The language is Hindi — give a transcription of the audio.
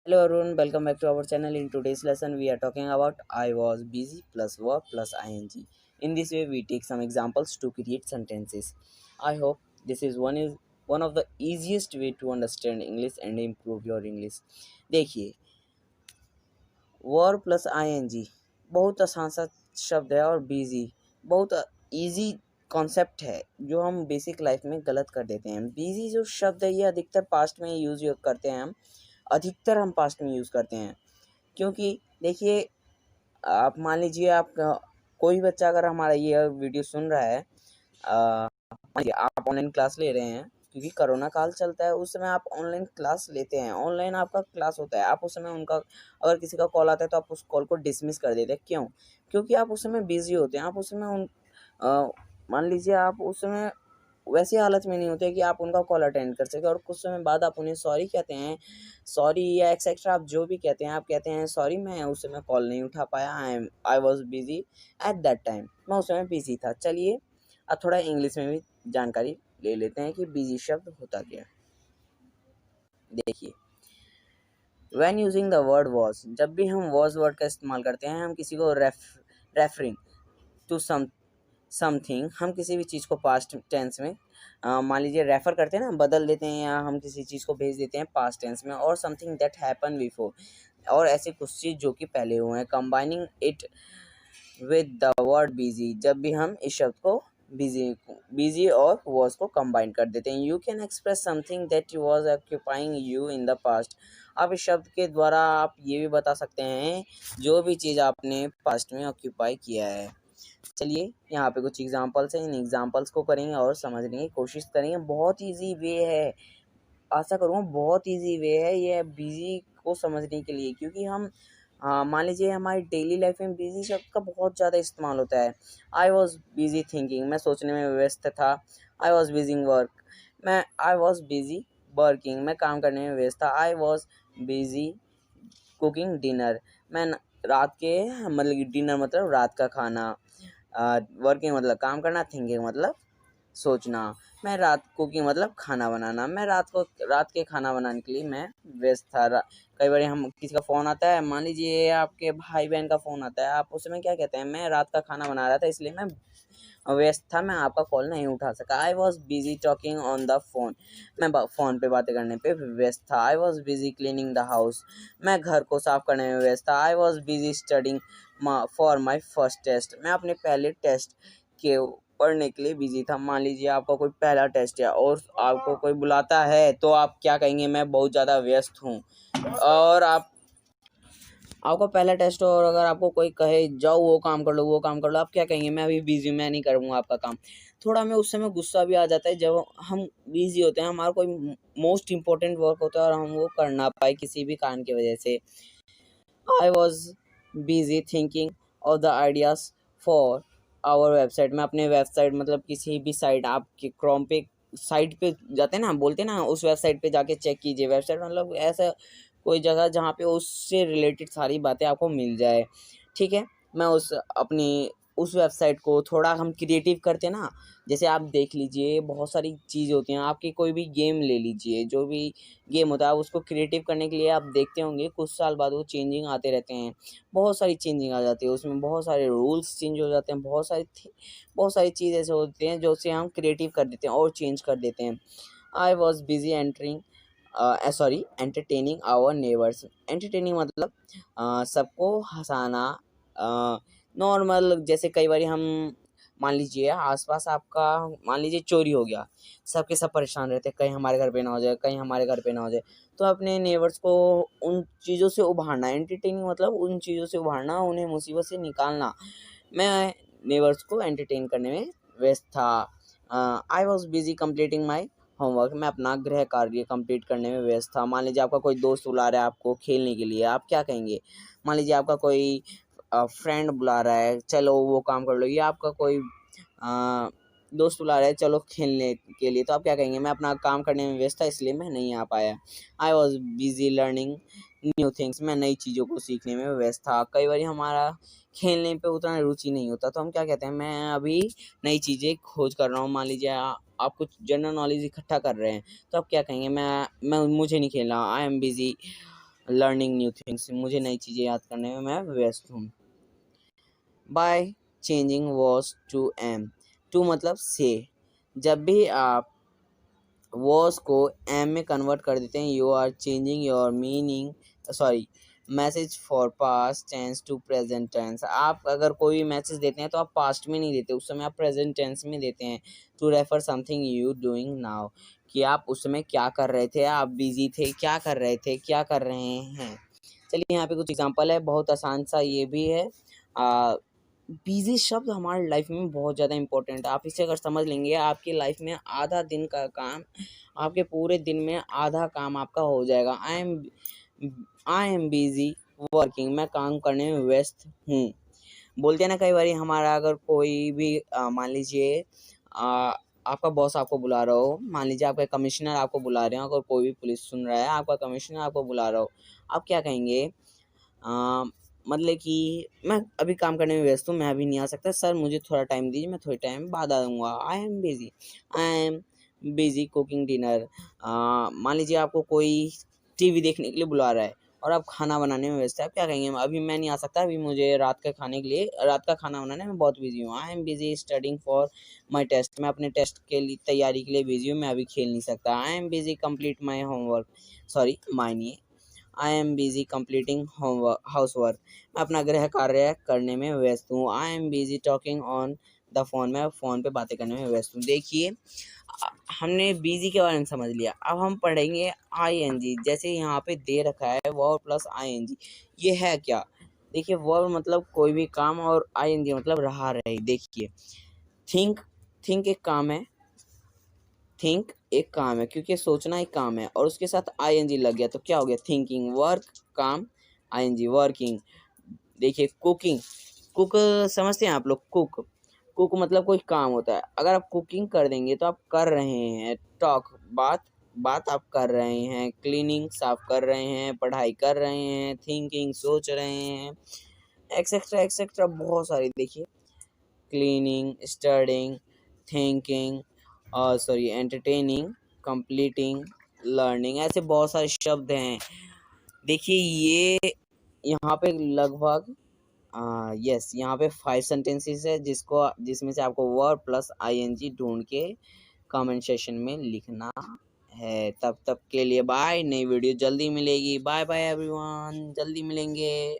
Hello everyone, welcome back to our channel. In today's lesson, we are talking about I was busy plus verb plus ing. In this way, we take some examples to create sentences. I hope this is one of the easiest way to understand English and improve your English. देखिए, वर्ब प्लस ing बहुत आसान सा शब्द है और बिजी बहुत इजी कॉन्सेप्ट है जो हम बेसिक लाइफ में गलत कर देते हैं। बिजी जो शब्द है ये अधिकतर पास्ट में यूज़ करते हैं हम पास्ट में यूज़ करते हैं क्योंकि देखिए आप मान लीजिए आप कोई बच्चा अगर हमारा ये वीडियो सुन रहा है आप ऑनलाइन क्लास ले रहे हैं क्योंकि कोरोना काल चलता है उस समय आप ऑनलाइन क्लास लेते हैं ऑनलाइन आपका क्लास होता है आप उस समय उनका अगर किसी का कॉल आता है तो आप उस कॉल को डिसमिस कर देते हैं क्यों क्योंकि आप उस समय बिजी होते हैं आप उस समय मान लीजिए आप उस समय वैसी हालत में नहीं होते कि आप उनका कॉल अटेंड कर सकें और कुछ समय बाद आप उन्हें सॉरी कहते हैं सॉरी या एक्सेट्रा आप जो भी कहते हैं आप कहते हैं सॉरी मैं उस समय कॉल नहीं उठा पाया आई was busy at that time मैं उस समय बिजी था। चलिए अब थोड़ा इंग्लिश में भी जानकारी ले लेते हैं कि बिजी शब्द होता क्या है। देखिए when using the word was जब भी हम वॉज वर्ड का इस्तेमाल करते हैं हम किसी को रेफरिंग टू समथिंग हम किसी भी चीज़ को पास्ट टेंस में मान लीजिए रेफ़र करते हैं ना बदल देते हैं या हम किसी चीज़ को भेज देते हैं पास्ट टेंस में और समथिंग दैट हैपन बिफोर और ऐसे कुछ चीज़ जो कि पहले हुए हैं combining it with the word busy जब भी हम इस शब्द को बिजी और वॉज को कंबाइन कर देते हैं। You can express something that was occupying you in the past आप इस शब्द के द्वारा आप ये भी बता सकते हैं जो भी चीज़ आपने पास्ट में ऑक्यूपाई किया है। चलिए यहाँ पे कुछ एग्जांपल्स हैं इन एग्जांपल्स को करेंगे और समझने की कोशिश करेंगे। बहुत इजी वे है आशा करूँगा बहुत इजी वे है ये बिजी को समझने के लिए क्योंकि हम मान लीजिए हमारी डेली लाइफ में बिजी शब्द का बहुत ज़्यादा इस्तेमाल होता है। आई वॉज बिजी थिंकिंग मैं सोचने में व्यस्त था। I was busy work I was busy working मैं काम करने में व्यस्त था। I was busy cooking dinner मैं रात के मतलब डिनर मतलब रात का खाना वर्किंग मतलब काम करना थिंकिंग मतलब सोचना मैं रात कुकिंग मतलब खाना बनाना मैं रात के खाना बनाने के लिए मैं व्यस्त था। कई बार हम किसी का फ़ोन आता है मान लीजिए आपके भाई बहन का फ़ोन आता है आप उस समय क्या कहते हैं मैं रात का खाना बना रहा था इसलिए मैं व्यस्त था मैं आपका कॉल नहीं उठा सका। I was busy talking on the phone मैं फ़ोन पे बातें करने पे व्यस्त था। I was busy cleaning the house मैं घर को साफ करने में व्यस्त था। I was busy studying for my first test मैं अपने पहले टेस्ट के पढ़ने के लिए बिजी था। मान लीजिए आपका कोई पहला टेस्ट है और आपको कोई बुलाता है तो आप क्या कहेंगे मैं बहुत ज़्यादा व्यस्त हूँ। और आपका पहला टेस्ट हो और अगर आपको कोई कहे जाओ वो काम कर लो आप क्या कहेंगे मैं अभी बिजी हूँ मैं नहीं करूँगा आपका काम। थोड़ा हमें उस समय गुस्सा भी आ जाता है जब हम बिजी होते हैं हमारा कोई मोस्ट इम्पोर्टेंट वर्क होता है और हम वो कर ना पाए किसी भी कारण की वजह से। I was busy thinking of the ideas for our website मैं अपने वेबसाइट मतलब किसी भी साइट आपके क्रोम पे साइट पे जाते हैं ना बोलते हैं ना उस वेबसाइट पे जाके चेक कीजिए वेबसाइट मतलब ऐसा कोई जगह जहाँ पे उससे रिलेटेड सारी बातें आपको मिल जाए। ठीक है मैं उस वेबसाइट को थोड़ा हम क्रिएटिव करते हैं ना जैसे आप देख लीजिए बहुत सारी चीज़ होती हैं आपकी कोई भी गेम ले लीजिए जो भी गेम होता है उसको क्रिएटिव करने के लिए आप देखते होंगे कुछ साल बाद वो चेंजिंग आते रहते हैं बहुत सारी चेंजिंग आ जाती है उसमें बहुत सारे रूल्स चेंज हो जाते हैं बहुत सारी चीज़ ऐसे होती हैं जो उसे हम क्रिएटिव कर देते हैं और चेंज कर देते हैं। I was busy entertaining our neighbours entertaining मतलब सबको हंसाना नॉर्मल जैसे कई बार हम मान लीजिए आसपास आपका मान लीजिए चोरी हो गया सबके सब परेशान रहते हैं कहीं हमारे घर पे ना हो जाए कहीं हमारे घर पे ना हो जाए तो अपने नेबर्स को उन चीज़ों से उभारना एंटरटेनिंग मतलब उन चीज़ों से उभारना उन्हें मुसीबत से निकालना। मैं नेबर्स को एंटरटेन करने में व्यस्त था। I was busy completing my homework मैं अपना गृह कार्य कंप्लीट करने में व्यस्त था। मान लीजिए आपका कोई दोस्त बुला रहा है आपको खेलने के लिए आप क्या कहेंगे। मान लीजिए आपका कोई फ्रेंड बुला रहा है चलो वो काम कर लो या आपका कोई दोस्त बुला रहा है चलो खेलने के लिए तो आप क्या कहेंगे मैं अपना काम करने में व्यस्त था इसलिए मैं नहीं आ पाया। आई was busy learning new things मैं नई चीज़ों को सीखने में व्यस्त था। कई बार हमारा खेलने पे उतना रुचि नहीं होता तो हम क्या कहते हैं मैं अभी नई चीज़ें खोज कर रहा हूँ। मान लीजिए आप कुछ जनरल नॉलेज इकट्ठा कर रहे हैं तो आप क्या कहेंगे मैं मुझे नहीं खेलना I am busy learning new things, मुझे नई चीज़ें याद करने में मैं व्यस्त हूँ। By changing was to am, to मतलब से, जब भी आप वॉज को एम में कन्वर्ट कर देते हैं, you are changing your meaning, sorry, message for past tense to present tense. आप अगर कोई मैसेज देते हैं तो आप पास्ट में नहीं देते, उस समय आप प्रेजेंट टेंस में देते हैं। To refer something you doing now, कि आप उस समय क्या कर रहे थे, आप बिजी थे, क्या कर रहे थे, क्या कर रहे हैं। चलिए यहाँ पे कुछ एग्जांपल है, बहुत आसान सा ये भी है। बिजी शब्द हमारे लाइफ में बहुत ज़्यादा इंपॉर्टेंट है। आप इसे अगर समझ लेंगे, आपकी लाइफ में आधा दिन का काम, आपके पूरे दिन में आधा काम आपका हो जाएगा। आई एम बिजी वर्किंग, मैं काम करने में व्यस्त हूँ। बोलते हैं ना कई बार हमारा, अगर कोई भी मान लीजिए आपका बॉस आपको बुला रहा हो, मान लीजिए आपका कमिश्नर आपको बुला रहे हो, अगर कोई भी पुलिस सुन रहा है, आपका कमिश्नर आपको बुला रहा हो, आप क्या कहेंगे? मतलब कि मैं अभी काम करने में व्यस्त हूँ, मैं अभी नहीं आ सकता, सर मुझे थोड़ा टाइम दीजिए, मैं थोड़े टाइम बाद आ जाऊँगा। आई एम बिजी कुकिंग डिनर। मान लीजिए आपको कोई टीवी देखने के लिए बुला रहा है और आप खाना बनाने में व्यस्त है, आप क्या कहेंगे? अभी मैं नहीं आ सकता, अभी मुझे रात का खाना बनाने में बहुत बिजी हूँ। I am busy studying for my test, मैं अपने टेस्ट के लिए तैयारी के लिए बिजी हूँ, मैं अभी खेल नहीं सकता। I am busy complete my homework, sorry माइनिए, I am busy completing house work, मैं अपना गृह कार्य करने में व्यस्त हूँ। I am busy talking on the phone, मैं फ़ोन पे बातें करने में व्यस्त हूँ। देखिए हमने बिजी के बारे में समझ लिया, अब हम पढ़ेंगे आईएनजी। जैसे यहाँ पे दे रखा है वर्ब प्लस आईएनजी, ये है क्या? देखिए वर्ब मतलब कोई भी काम और आईएनजी मतलब रहा रही। देखिए थिंक, थिंक एक काम है, थिंक एक काम है, क्योंकि सोचना एक काम है, और उसके साथ आईएनजी लग गया तो क्या हो गया? थिंकिंग। वर्क काम, आईएनजी वर्किंग। देखिए कुकिंग, कुक समझते हैं आप लोग? कुक, कुक मतलब कोई काम होता है, अगर आप कुकिंग कर देंगे तो आप कर रहे हैं। टॉक बात, बात आप कर रहे हैं। क्लीनिंग साफ कर रहे हैं, पढ़ाई कर रहे हैं। थिंकिंग सोच रहे हैं, एक्सेट्रा एक्सेट्रा बहुत सारी। देखिए क्लीनिंग, स्टडिंग, थिंकिंग, और सॉरी एंटरटेनिंग, कंप्लीटिंग, लर्निंग, ऐसे बहुत सारे शब्द हैं। देखिए ये यहाँ पे लगभग यस यहाँ पे 5 सेंटेंसेस है, जिसमें से आपको वर्ब प्लस आईएनजी ढूंढ के कमेंट सेशन में लिखना है। तब तक के लिए बाय, नई वीडियो जल्दी मिलेगी। बाय बाय एवरीवन, जल्दी मिलेंगे।